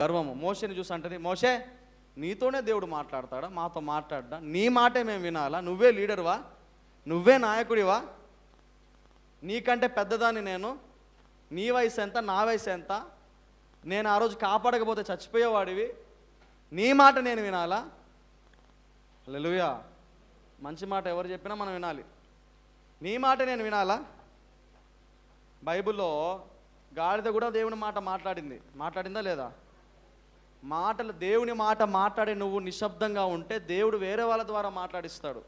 గర్వము. మోషేని చూసి అంటది, మోషే నీతోనే దేవుడు మాట్లాడతాడా, మాతో మాట్లాడ్డా? నీ మాటే మేము వినాలా? నువ్వే లీడర్వా? నువ్వే నాయకుడివా? నీకంటే పెద్దదాన్ని నేను. నీ వయసు ఎంత, నా వయసు ఎంత? నేను ఆ రోజు కాపాడకపోతే చచ్చిపోయేవాడివి. నీ మాట నేను వినాలా? హల్లెలూయా. మంచి మాట ఎవరు చెప్పినా మనం వినాలి. నీ మాట నేను వినాలా? బైబిల్లో గాడిద కూడా దేవుని మాట మాట్లాడిందా లేదా? మాటలు దేవుని మాట మాట్లాడి నువ్వు నిశ్శబ్దంగా ఉంటే దేవుడు వేరే వాళ్ళ ద్వారా మాట్లాడిస్తాడు.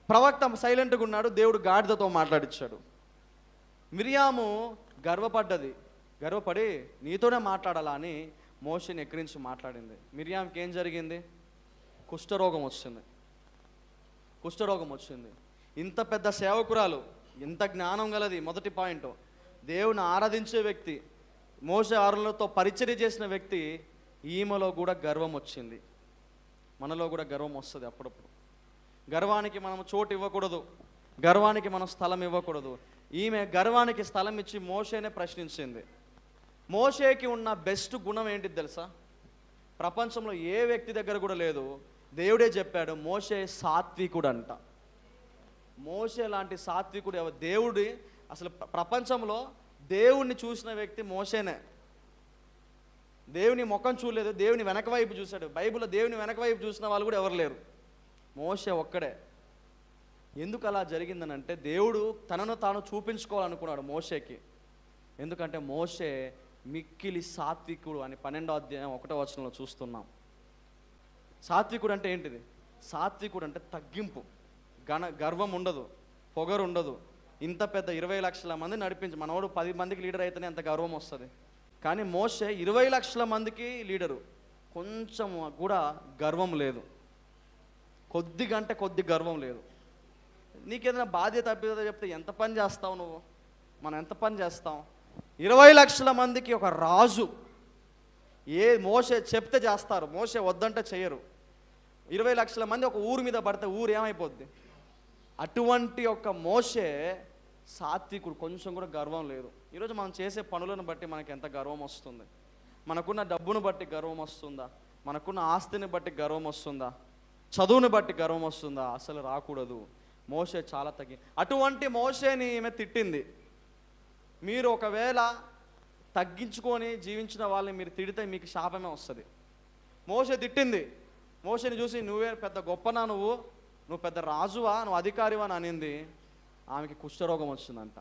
ప్రవక్త సైలెంట్గా ఉన్నాడు, దేవుడు గాడిదతో మాట్లాడించాడు. మిరియాము గర్వపడి నీతోనే మాట్లాడాలా అని మోషేని ఎక్కిరించి మాట్లాడింది. మిరియాముకి ఏం జరిగింది? కుష్ఠరోగం వచ్చింది. ఇంత పెద్ద సేవకురాలు, ఇంత జ్ఞానం గలది, మొదటి పాయింట్, దేవుని ఆరాధించే వ్యక్తి, మోషే ఆరులతో పరిచర్య చేసిన వ్యక్తి, ఈమెలో కూడా గర్వం వచ్చింది. మనలో కూడా గర్వం వస్తుంది అప్పుడప్పుడు. గర్వానికి మనం చోటు ఇవ్వకూడదు, గర్వానికి మనం స్థలం ఇవ్వకూడదు. ఈమె గర్వానికి స్థలం ఇచ్చి మోషేనే ప్రశ్నించింది. మోషేకి ఉన్న బెస్ట్ గుణం ఏంటిది తెలుసా? ప్రపంచంలో ఏ వ్యక్తి దగ్గర కూడా లేదు. దేవుడే చెప్పాడు, మోషే సాత్వికుడు అంట. మోషే లాంటి సాత్వికుడు దేవుడి అసలు ప్రపంచంలో దేవుణ్ణి చూసిన వ్యక్తి మోషేనే. దేవుని ముఖం చూడలేదు, దేవుని వెనక వైపు చూశాడు. బైబిల్లో దేవుని వెనక వైపు చూసిన వాళ్ళు కూడా ఎవరు లేరు, మోషే ఒక్కడే. ఎందుకు అలా జరిగిందనంటే దేవుడు తనను తాను చూపించుకోవాలనుకున్నాడు మోషేకి. ఎందుకంటే మోషే మిక్కిలి సాత్వికుడు అని 12వ అధ్యాయం 1వ వచనంలో చూస్తున్నాం. సాత్వికుడు అంటే ఏంటిది? సాత్వికుడు అంటే తగ్గింపు, గర్వం ఉండదు, పొగరు ఉండదు. ఇంత పెద్ద 20 లక్షల మంది నడిపించి మనోడు 10 మందికి లీడర్ అయితేనే అంత గర్వం వస్తుంది. కానీ మోషే 20 లక్షల మందికి లీడరు, కొంచెం కూడా గర్వం లేదు, కొద్దిగా అంటే కొద్ది గర్వం లేదు. నీకేదైనా బాధ్యత తప్పిదో చెప్తే ఎంత పని చేస్తావు నువ్వు? మనం ఎంత పని చేస్తాం? 20 లక్షల మందికి ఒక రాజు. మోషే చెప్తే చేస్తారు, మోషే వద్దంటే చెయ్యరు. 20 లక్షల మంది ఒక ఊరు మీద పడితే ఊరు ఏమైపోద్ది? అటువంటి ఒక మోషే సాత్వికుడు, కొంచెం కూడా గర్వం లేదు. ఈరోజు మనం చేసే పనులను బట్టి మనకి ఎంత గర్వం వస్తుంది? మనకున్న డబ్బును బట్టి గర్వం వస్తుందా? మనకున్న ఆస్తిని బట్టి గర్వం వస్తుందా? చదువుని బట్టి గర్వం వస్తుందా? అసలు రాకూడదు. మోషే చాలా అటువంటి మోషేని ఈమె తిట్టింది. మీరు ఒకవేళ తగ్గించుకొని జీవించిన వాళ్ళని మీరు తిడితే మీకు శాపమే వస్తుంది. మోషే తిట్టింది. మోషేని చూసి నువ్వే పెద్ద గొప్పనా, నువ్వు పెద్ద రాజువా, నువ్వు అధికారివా అని అనింది. ఆమెకి కుష్ఠరోగం వచ్చిందంట.